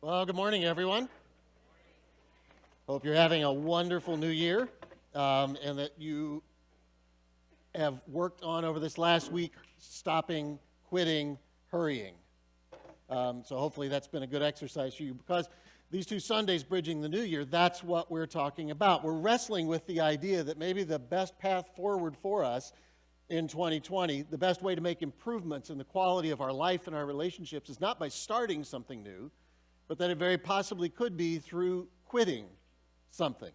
Well, good morning, everyone. Hope you're having a wonderful new year and that you have worked on over this last week stopping, quitting, hurrying. So hopefully that's been a good exercise for you because these 2 Sundays bridging the new year, that's what we're talking about. We're wrestling with the idea that maybe the best path forward for us in 2020, the best way to make improvements in the quality of our life and our relationships is not by starting something new, but that it very possibly could be through quitting something,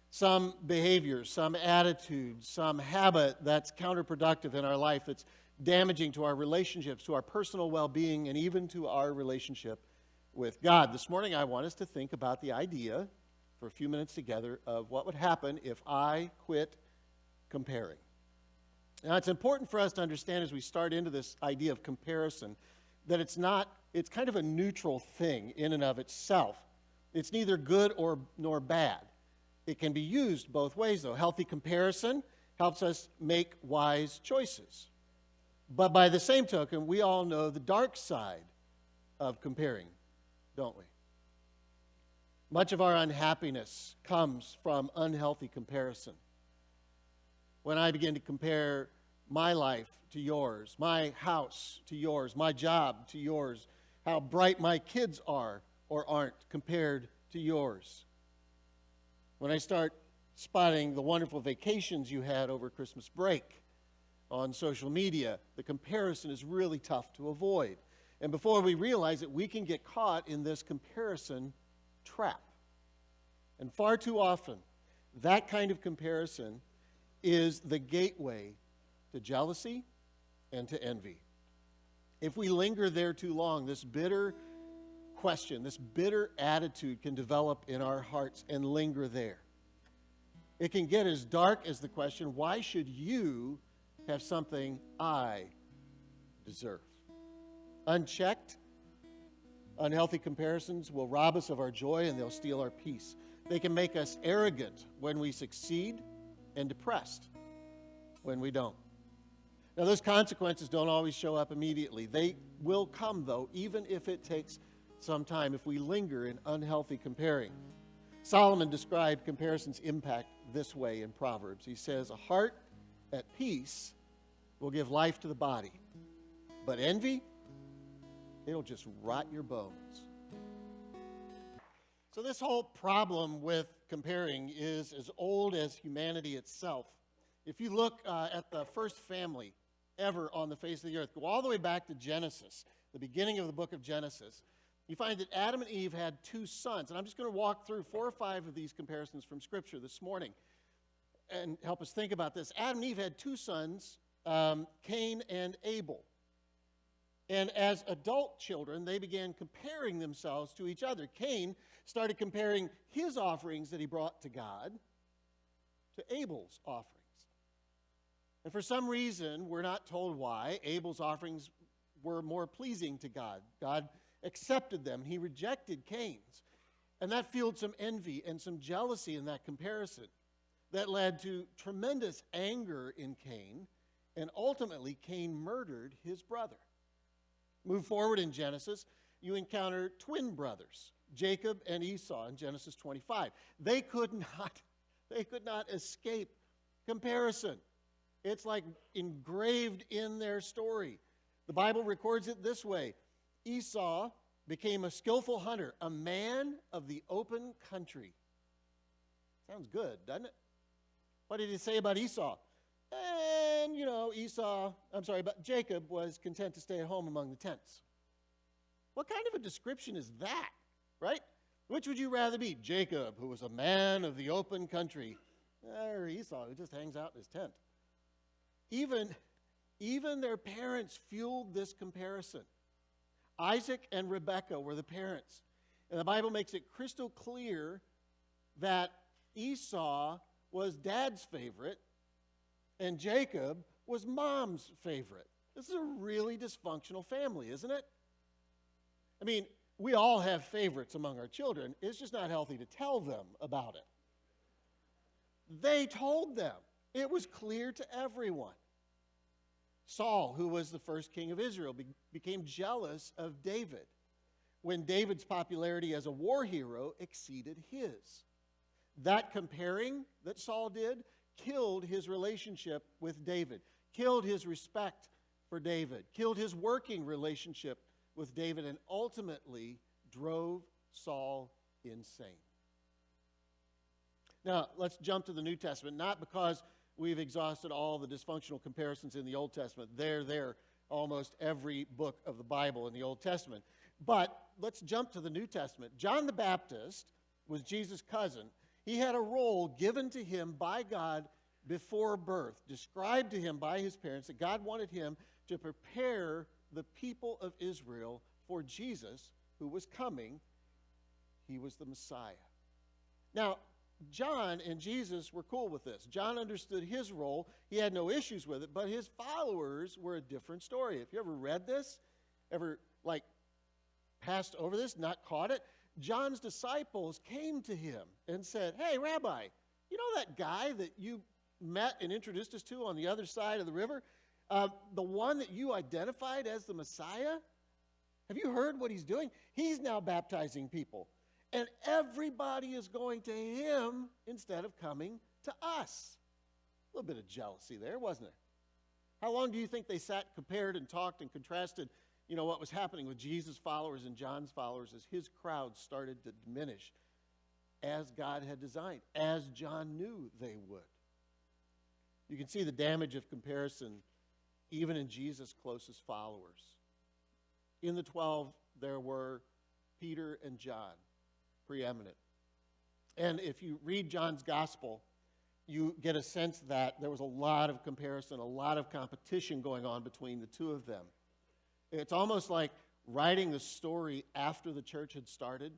some behavior, some attitude, some habit that's counterproductive in our life, that's damaging to our relationships, to our personal well-being, and even to our relationship with God. This morning I want us to think about the idea, for a few minutes together, of what would happen if I quit comparing. Now, it's important for us to understand as we start into this idea of comparison that it's kind of a neutral thing in and of itself. It's neither good nor bad. It can be used both ways, though. Healthy comparison helps us make wise choices. But by the same token, we all know the dark side of comparing, don't we? Much of our unhappiness comes from unhealthy comparison. When I begin to compare my life to yours, my house to yours, my job to yours, how bright my kids are or aren't compared to yours. When I start spotting the wonderful vacations you had over Christmas break on social media, the comparison is really tough to avoid. And before we realize it, we can get caught in this comparison trap. And far too often, that kind of comparison is the gateway to jealousy and to envy. If we linger there too long, this bitter question, this bitter attitude can develop in our hearts and linger there. It can get as dark as the question, why should you have something I deserve? Unchecked, unhealthy comparisons will rob us of our joy and they'll steal our peace. They can make us arrogant when we succeed and depressed when we don't. Now, those consequences don't always show up immediately. They will come, though, even if it takes some time, if we linger in unhealthy comparing. Solomon described comparison's impact this way in Proverbs. He says, a heart at peace will give life to the body, but envy, it'll just rot your bones. So this whole problem with comparing is as old as humanity itself. If you look at the first family ever on the face of the earth, go all the way back to Genesis, the beginning of the book of Genesis, you find that Adam and Eve had 2 sons. And I'm just going to walk through 4 or 5 of these comparisons from Scripture this morning and help us think about this. Adam and Eve had 2 sons, Cain and Abel. And as adult children, they began comparing themselves to each other. Cain started comparing his offerings that he brought to God to Abel's offerings. And for some reason, we're not told why, Abel's offerings were more pleasing to God. God accepted them. He rejected Cain's. And that fueled some envy and some jealousy in that comparison. That led to tremendous anger in Cain, and ultimately Cain murdered his brother. Move forward in Genesis, you encounter twin brothers, Jacob and Esau in Genesis 25. They could not escape comparison. It's like engraved in their story. The Bible records it this way. Esau became a skillful hunter, a man of the open country. Sounds good, doesn't it? What did he say about Esau? And, but Jacob was content to stay at home among the tents. What kind of a description is that, right? Which would you rather be? Jacob, who was a man of the open country, or Esau, who just hangs out in his tent? Even their parents fueled this comparison. Isaac and Rebekah were the parents. And the Bible makes it crystal clear that Esau was dad's favorite and Jacob was mom's favorite. This is a really dysfunctional family, isn't it? I mean, we all have favorites among our children. It's just not healthy to tell them about it. They told them. It was clear to everyone. Saul, who was the first king of Israel, became jealous of David. when David's popularity as a war hero exceeded his. That comparing that Saul did killed his relationship with David, killed his respect for David, killed his working relationship with David, and ultimately drove Saul insane. Now, let's jump to the New Testament, not because we've exhausted all the dysfunctional comparisons in the Old Testament. They're there almost every book of the Bible in the Old Testament. But let's jump to the New Testament. John the Baptist was Jesus' cousin. He had a role given to him by God before birth, described to him by his parents, that God wanted him to prepare the people of Israel for Jesus, who was coming. He was the Messiah. Now, John and Jesus were cool with this. John understood his role. He had no issues with it, but his followers were a different story. If you ever read this, ever passed over this, not caught it, John's disciples came to him and said, "Hey, Rabbi, you know that guy that you met and introduced us to on the other side of the river? The one that you identified as the Messiah? Have you heard what he's doing? He's now baptizing people. And everybody is going to him instead of coming to us." A little bit of jealousy there, wasn't there? How long do you think they sat, compared, and talked and contrasted, what was happening with Jesus' followers and John's followers as his crowd started to diminish, as God had designed, as John knew they would? You can see the damage of comparison even in Jesus' closest followers. In the 12, there were Peter and John, preeminent. And if you read John's gospel, you get a sense that there was a lot of comparison, a lot of competition going on between the two of them. It's almost like writing the story after the church had started,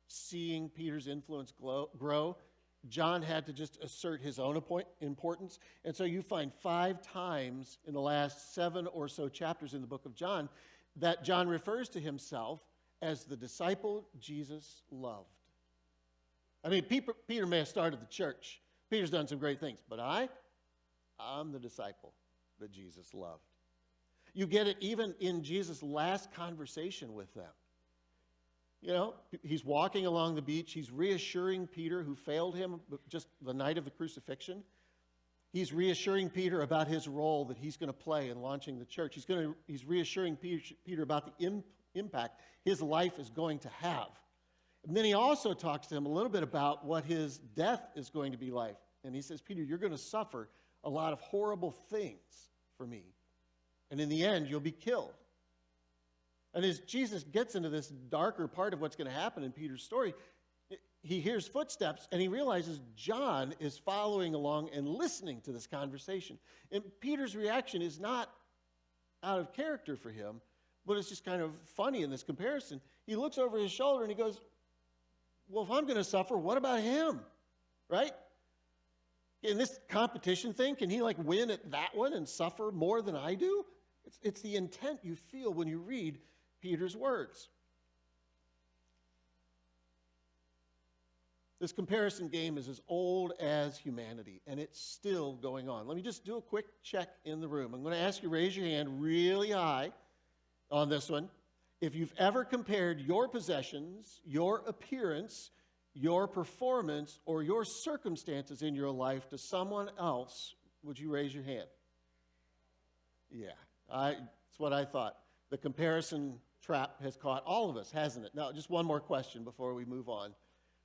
seeing Peter's influence grow. John had to just assert his own importance. And so you find 5 times in the last 7 or so chapters in the book of John that John refers to himself as the disciple Jesus loved. I mean, Peter may have started the church. Peter's done some great things, but I'm the disciple that Jesus loved. You get it even in Jesus' last conversation with them. He's walking along the beach. He's reassuring Peter, who failed him just the night of the crucifixion. He's reassuring Peter about his role that he's going to play in launching the church. He's reassuring Peter about the impact his life is going to have. And then he also talks to him a little bit about what his death is going to be like. And he says, "Peter, you're going to suffer a lot of horrible things for me. And in the end, you'll be killed." And as Jesus gets into this darker part of what's going to happen in Peter's story, he hears footsteps and he realizes John is following along and listening to this conversation. And Peter's reaction is not out of character for him, but it's just kind of funny in this comparison. He looks over his shoulder and he goes, "Well, if I'm going to suffer, what about him?" Right? In this competition thing, can he win at that one and suffer more than I do? It's the intent you feel when you read Peter's words. This comparison game is as old as humanity, and it's still going on. Let me just do a quick check in the room. I'm going to ask you to raise your hand really high on this one. If you've ever compared your possessions, your appearance, your performance, or your circumstances in your life to someone else, would you raise your hand? Yeah, that's what I thought. The comparison trap has caught all of us, hasn't it? Now, just one more question before we move on.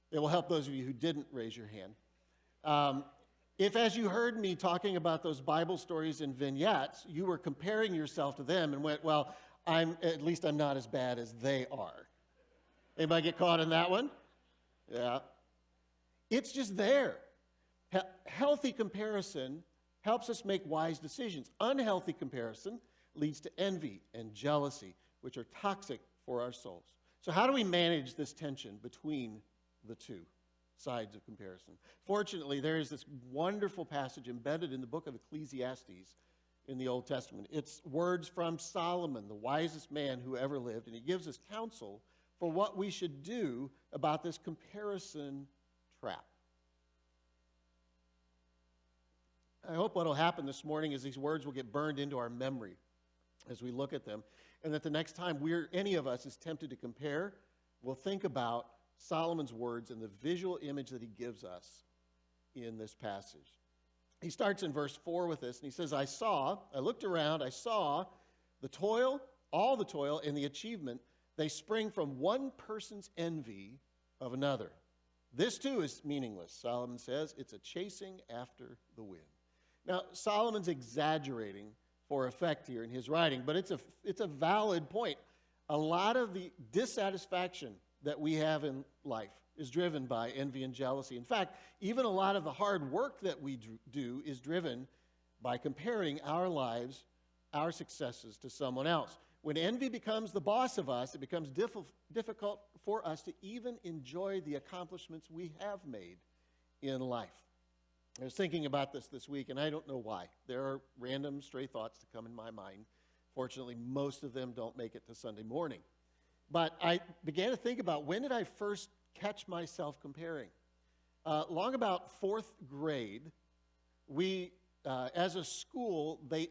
It will help those of you who didn't raise your hand. If, as you heard me talking about those Bible stories and vignettes, you were comparing yourself to them and went, "Well, at least I'm not as bad as they are." Anybody get caught in that one? Yeah. It's just there. Healthy comparison helps us make wise decisions. Unhealthy comparison leads to envy and jealousy, which are toxic for our souls. So how do we manage this tension between the two sides of comparison? Fortunately, there is this wonderful passage embedded in the book of Ecclesiastes in the Old Testament. It's words from Solomon, the wisest man who ever lived, and he gives us counsel for what we should do about this comparison trap. I hope what will happen this morning is these words will get burned into our memory. as we look at them, and that the next time any of us is tempted to compare, we'll think about Solomon's words and the visual image that he gives us in this passage. He starts in verse 4 with this, and he says, I looked around, I saw the toil, all the toil and the achievement, they spring from one person's envy of another. This too is meaningless, Solomon says. It's a chasing after the wind. Now, Solomon's exaggerating for effect here in his writing, but it's a valid point. A lot of the dissatisfaction that we have in life is driven by envy and jealousy. In fact, even a lot of the hard work that we do is driven by comparing our lives, our successes to someone else. When envy becomes the boss of us, it becomes difficult for us to even enjoy the accomplishments we have made in life. I was thinking about this week, and I don't know why. There are random stray thoughts that come in my mind. Fortunately, most of them don't make it to Sunday morning. But I began to think about, when did I first catch myself comparing? Long about fourth grade, we, as a school, the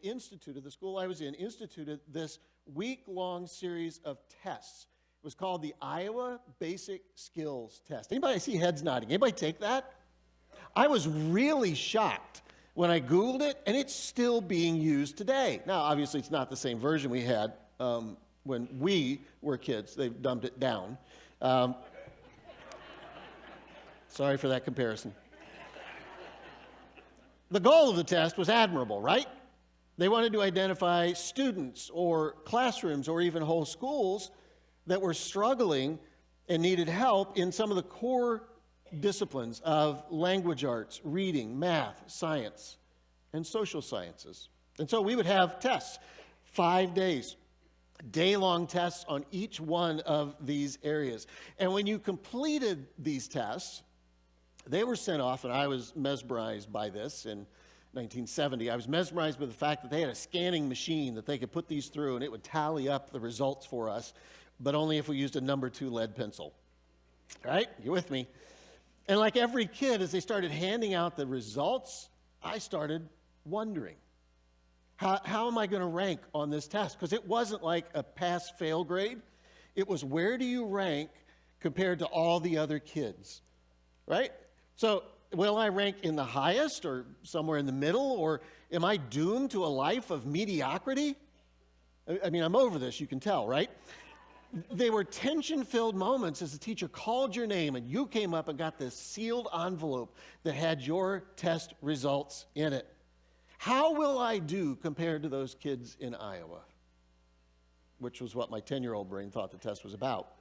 school I was in, instituted this week-long series of tests. It was called the Iowa Basic Skills Test. Anybody see heads nodding? Anybody take that? I was really shocked when I Googled it, and it's still being used today. Now, obviously, it's not the same version we had when we were kids. They've dumbed it down. Sorry for that comparison. The goal of the test was admirable, right? They wanted to identify students or classrooms or even whole schools that were struggling and needed help in some of the core disciplines of language arts, reading, math, science, and social sciences. And so we would have tests, 5 days, day-long tests on each one of these areas. And when you completed these tests, they were sent off, and I was mesmerized by this in 1970. I was mesmerized by the fact that they had a scanning machine that they could put these through, and it would tally up the results for us, but only if we used a number 2 lead pencil. All right? You with me? And like every kid, as they started handing out the results, I started wondering, how am I going to rank on this test? Because it wasn't like a pass-fail grade. It was, where do you rank compared to all the other kids, right? So will I rank in the highest or somewhere in the middle, or am I doomed to a life of mediocrity? I mean, I'm over this, you can tell, right? They were tension-filled moments as the teacher called your name and you came up and got this sealed envelope that had your test results in it. How will I do compared to those kids in Iowa? Which was what my 10-year-old brain thought the test was about.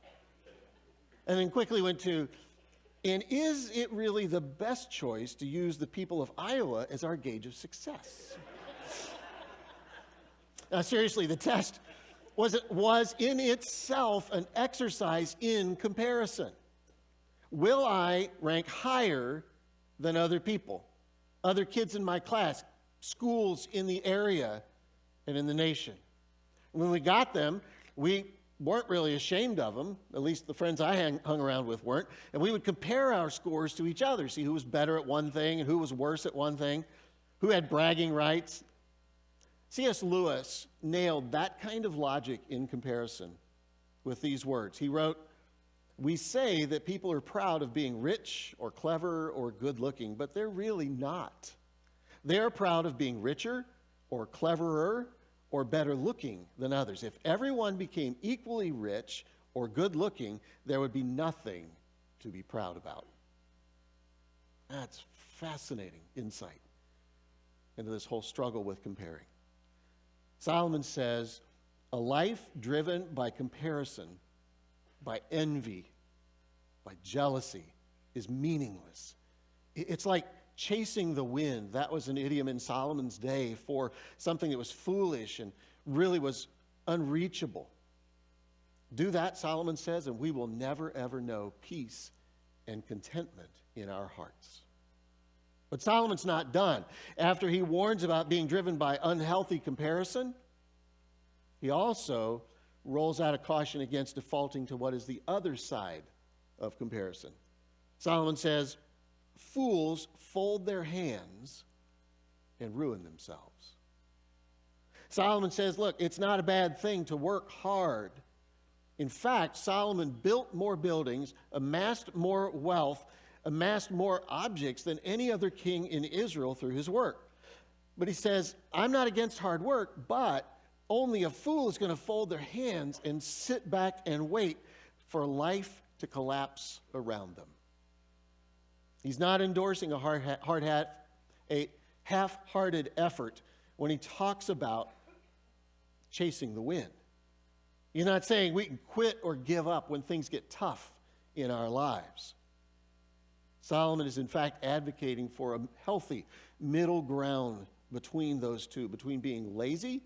And then quickly went to, and is it really the best choice to use the people of Iowa as our gauge of success? Now, seriously, the test was in itself an exercise in comparison. Will I rank higher than other people, other kids in my class, schools in the area and in the nation? When we got them, we weren't really ashamed of them, at least the friends I hung around with weren't, and we would compare our scores to each other, see who was better at one thing and who was worse at one thing, who had bragging rights. C.S. Lewis nailed that kind of logic in comparison with these words. He wrote, "We say that people are proud of being rich or clever or good-looking, but they're really not. They're proud of being richer or cleverer or better-looking than others. If everyone became equally rich or good-looking, there would be nothing to be proud about." That's fascinating insight into this whole struggle with comparing. Solomon says, a life driven by comparison, by envy, by jealousy is meaningless. It's like chasing the wind. That was an idiom in Solomon's day for something that was foolish and really was unreachable. Do that, Solomon says, and we will never, ever know peace and contentment in our hearts. But Solomon's not done. After he warns about being driven by unhealthy comparison, he also rolls out a caution against defaulting to what is the other side of comparison. Solomon says, fools fold their hands and ruin themselves. Solomon says, look, it's not a bad thing to work hard. In fact, Solomon built more buildings, amassed more wealth, amassed more objects than any other king in Israel through his work. But he says, I'm not against hard work, but only a fool is going to fold their hands and sit back and wait for life to collapse around them. He's not endorsing a half-hearted effort when he talks about chasing the wind. He's not saying we can quit or give up when things get tough in our lives. Solomon is in fact advocating for a healthy middle ground between those two, between being lazy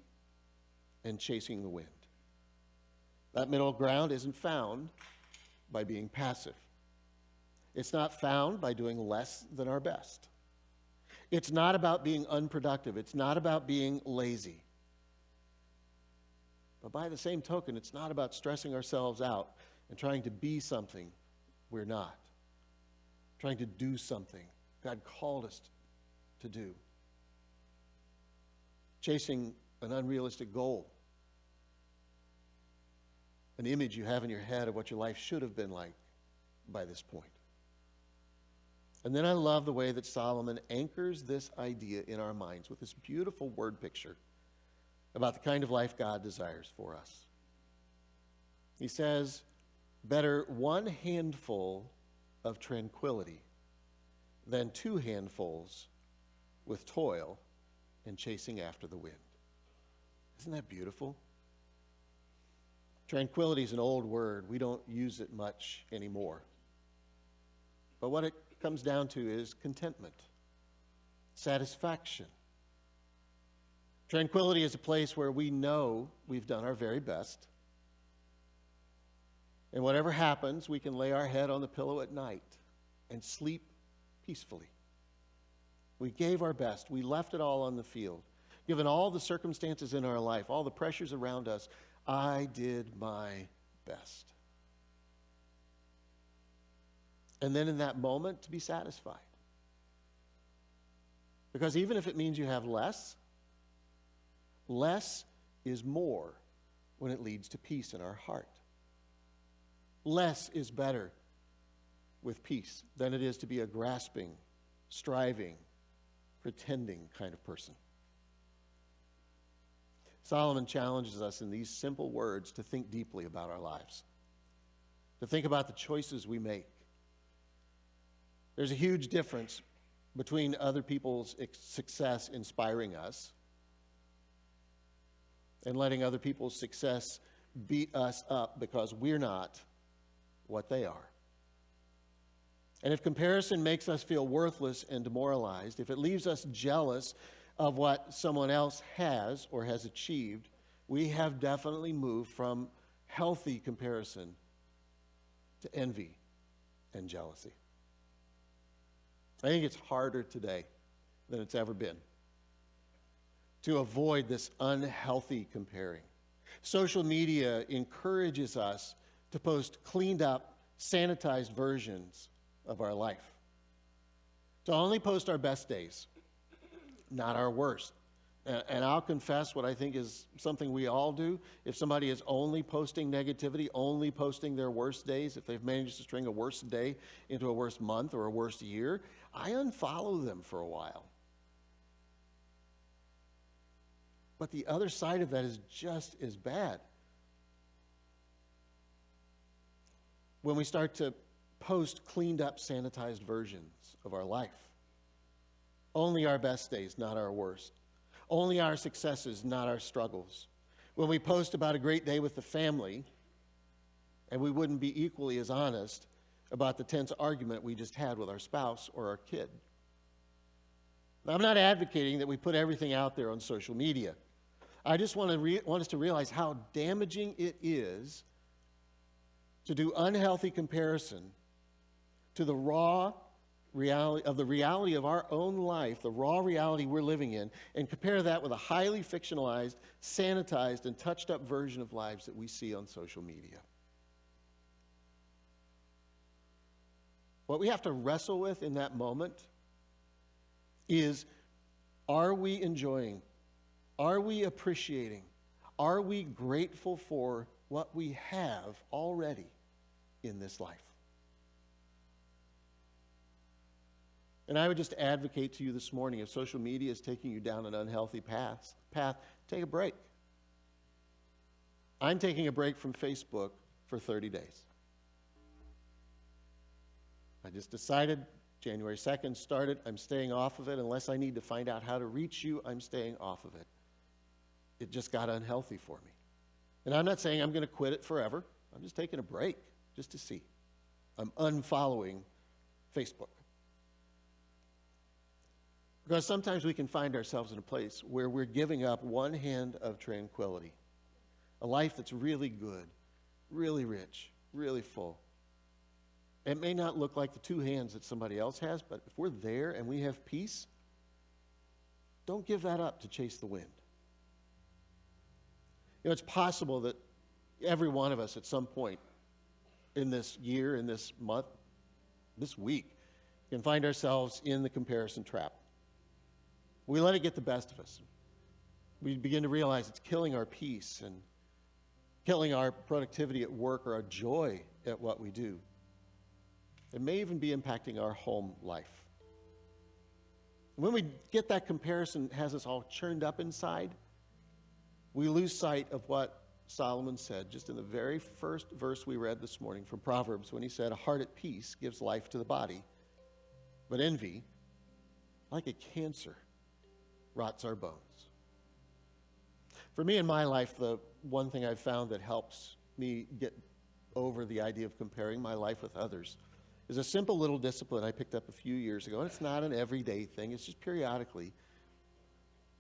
and chasing the wind. That middle ground isn't found by being passive. It's not found by doing less than our best. It's not about being unproductive. It's not about being lazy. But by the same token, it's not about stressing ourselves out and trying to be something we're not. Trying to do something God called us to do. Chasing an unrealistic goal. An image you have in your head of what your life should have been like by this point. And then I love the way that Solomon anchors this idea in our minds with this beautiful word picture about the kind of life God desires for us. He says, better one handful of tranquility than two handfuls with toil and chasing after the wind. Isn't that beautiful? Tranquility is an old word. We don't use it much anymore. But what it comes down to is contentment, satisfaction. Tranquility is a place where we know we've done our very best. And whatever happens, we can lay our head on the pillow at night and sleep peacefully. We gave our best. We left it all on the field. Given all the circumstances in our life, all the pressures around us, I did my best. And then in that moment, to be satisfied. Because even if it means you have less, less is more when it leads to peace in our heart. Less is better with peace than it is to be a grasping, striving, pretending kind of person. Solomon challenges us in these simple words to think deeply about our lives, to think about the choices we make. There's a huge difference between other people's success inspiring us and letting other people's success beat us up because we're not what they are. And if comparison makes us feel worthless and demoralized, if it leaves us jealous of what someone else has or has achieved, we have definitely moved from healthy comparison to envy and jealousy. I think it's harder today than it's ever been to avoid this unhealthy comparing. Social media encourages us to post cleaned up, sanitized versions of our life. To only post our best days, not our worst. And I'll confess what I think is something we all do. If somebody is only posting negativity, only posting their worst days, if they've managed to string a worst day into a worst month or a worst year, I unfollow them for a while. But the other side of that is just as bad. When we start to post cleaned up, sanitized versions of our life. Only our best days, not our worst. Only our successes, not our struggles. When we post about a great day with the family, and we wouldn't be equally as honest about the tense argument we just had with our spouse or our kid. Now, I'm not advocating that we put everything out there on social media. I just want us to realize how damaging it is to do unhealthy comparison to the raw reality of our own life, the raw reality we're living in, and compare that with a highly fictionalized, sanitized, and touched up version of lives that we see on social media. What we have to wrestle with in that moment is, are we enjoying Are we appreciating? Are we grateful for what we have already in this life? And I would just advocate to you this morning, if social media is taking you down an unhealthy path, take a break. I'm taking a break from Facebook for 30 days. I just decided January 2nd started. I'm staying off of it. Unless I need to find out how to reach you, I'm staying off of it. It just got unhealthy for me. And I'm not saying I'm going to quit it forever. I'm just taking a break just to see. I'm unfollowing Facebook. Because sometimes we can find ourselves in a place where we're giving up one hand of tranquility, a life that's really good, really rich, really full. It may not look like the two hands that somebody else has, but if we're there and we have peace, don't give that up to chase the wind. You know, it's possible that every one of us at some point in this year, in this month, this week, can find ourselves in the comparison trap. We let it get the best of us. We begin to realize it's killing our peace and killing our productivity at work or our joy at what we do. It may even be impacting our home life. When we get that comparison, has us all churned up inside, we lose sight of what Solomon said just in the very first verse we read this morning from Proverbs, when he said, "A heart at peace gives life to the body, but envy, like a cancer, rots our bones." For me in my life, the one thing I've found that helps me get over the idea of comparing my life with others is a simple little discipline I picked up a few years ago. And it's not an everyday thing, it's just periodically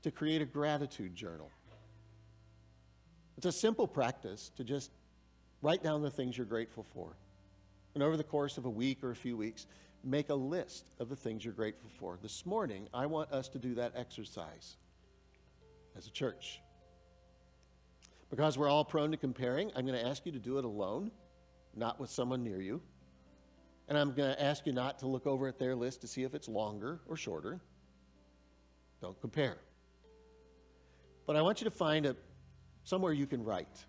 to create a gratitude journal. It's a simple practice to just write down the things you're grateful for. And over the course of a week or a few weeks, make a list of the things you're grateful for. This morning, I want us to do that exercise as a church. Because we're all prone to comparing, I'm going to ask you to do it alone, not with someone near you. And I'm going to ask you not to look over at their list to see if it's longer or shorter. Don't compare. But I want you to find somewhere you can write.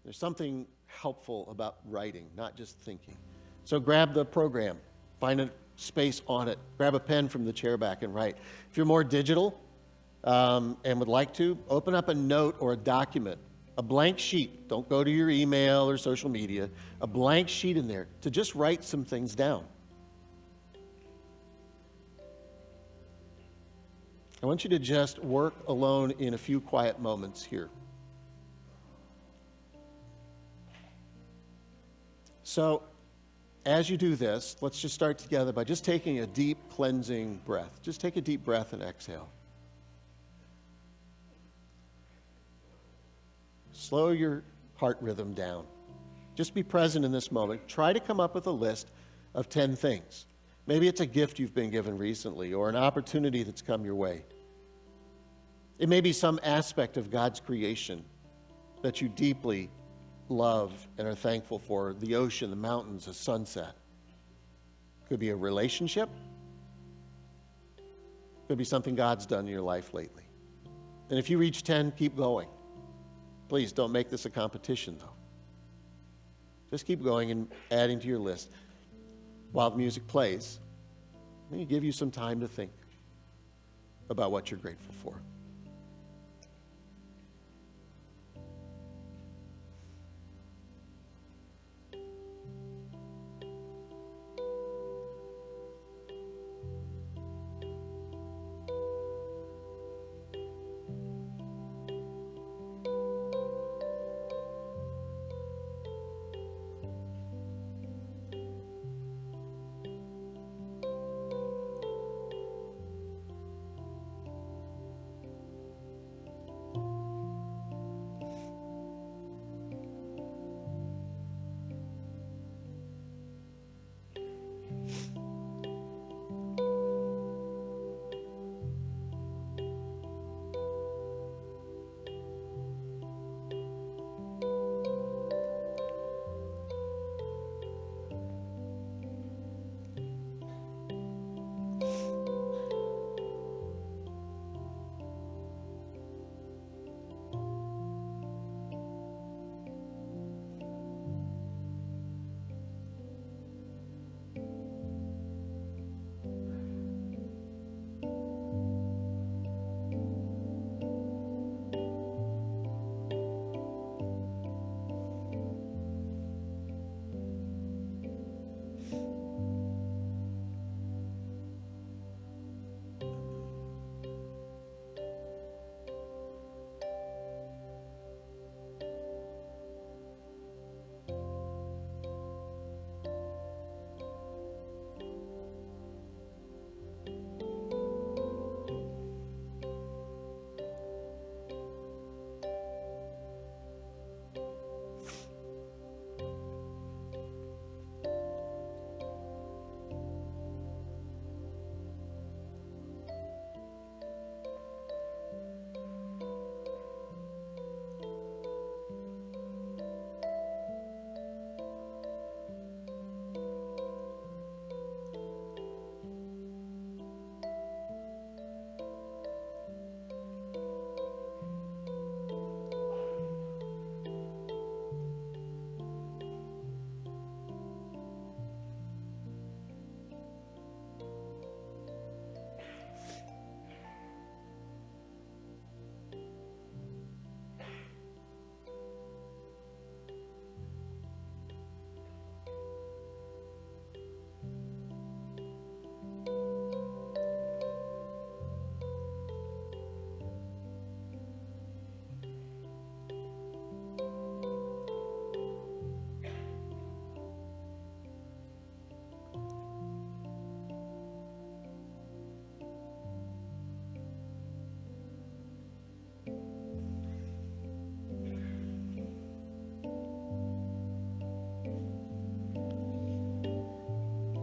There's something helpful about writing, not just thinking. So grab the program, find a space on it, grab a pen from the chair back and write. If you're more digital and would like to, open up a note or a document, a blank sheet. Don't go to your email or social media. A blank sheet in there to just write some things down. I want you to just work alone in a few quiet moments here. So, as you do this, let's just start together by just taking a deep cleansing breath. Just take a deep breath and exhale. Slow your heart rhythm down. Just be present in this moment. Try to come up with a list of 10 things. Maybe it's a gift you've been given recently or an opportunity that's come your way. It may be some aspect of God's creation that you deeply love and are thankful for. The ocean, the mountains, the sunset. Could be a relationship. Could be something God's done in your life lately. And if you reach 10, keep going. Please don't make this a competition, though. Just keep going and adding to your list. While the music plays, let me give you some time to think about what you're grateful for.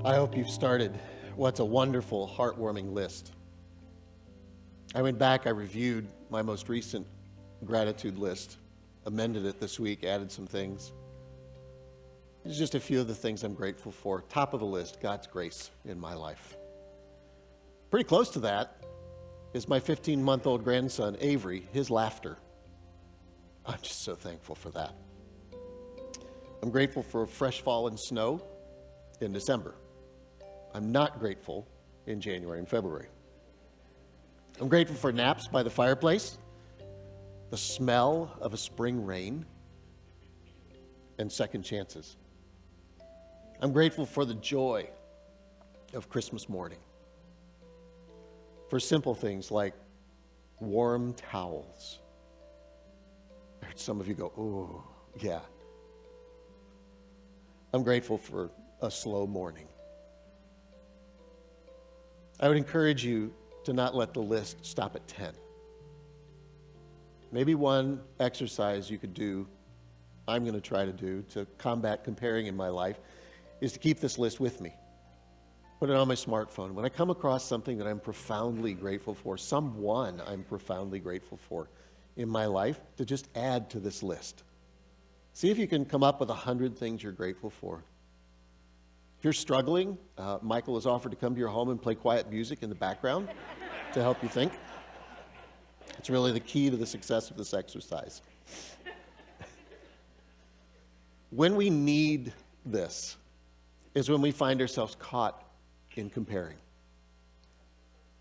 I hope you've started what's a wonderful, heartwarming list. I went back, I reviewed my most recent gratitude list, amended it this week, added some things. There's just a few of the things I'm grateful for. Top of the list, God's grace in my life. Pretty close to that is my 15-month-old grandson, Avery, his laughter. I'm just so thankful for that. I'm grateful for fresh fall and snow in December. I'm not grateful in January and February. I'm grateful for naps by the fireplace, the smell of a spring rain, and second chances. I'm grateful for the joy of Christmas morning, for simple things like warm towels. I heard some of you go, oh, yeah. I'm grateful for a slow morning. I would encourage you to not let the list stop at 10. Maybe one exercise you could do, I'm going to try to do, to combat comparing in my life, is to keep this list with me. Put it on my smartphone. When I come across something that I'm profoundly grateful for, someone I'm profoundly grateful for in my life, to just add to this list. See if you can come up with 100 things you're grateful for. If you're struggling, Michael has offered to come to your home and play quiet music in the background to help you think. It's really the key to the success of this exercise. When we need this is when we find ourselves caught in comparing.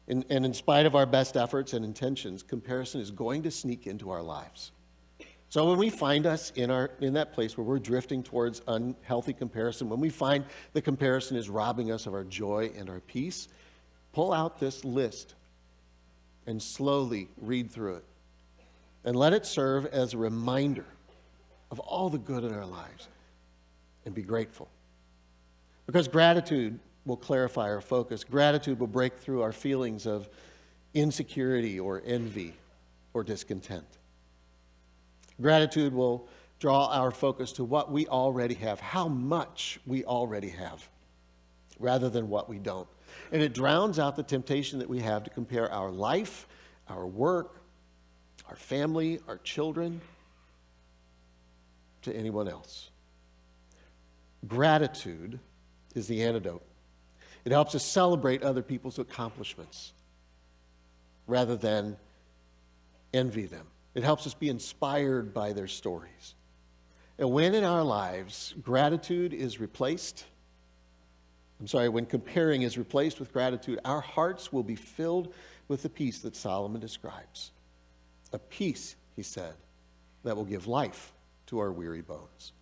And in spite of our best efforts and intentions, comparison is going to sneak into our lives. So when we find us in that place where we're drifting towards unhealthy comparison, when we find the comparison is robbing us of our joy and our peace, pull out this list and slowly read through it. And let it serve as a reminder of all the good in our lives. And be grateful. Because gratitude will clarify our focus. Gratitude will break through our feelings of insecurity or envy or discontent. Gratitude will draw our focus to what we already have, how much we already have, rather than what we don't. And it drowns out the temptation that we have to compare our life, our work, our family, our children to anyone else. Gratitude is the antidote. It helps us celebrate other people's accomplishments rather than envy them. It helps us be inspired by their stories. And when in our lives gratitude is replaced, when comparing is replaced with gratitude, our hearts will be filled with the peace that Solomon describes. A peace, he said, that will give life to our weary bones.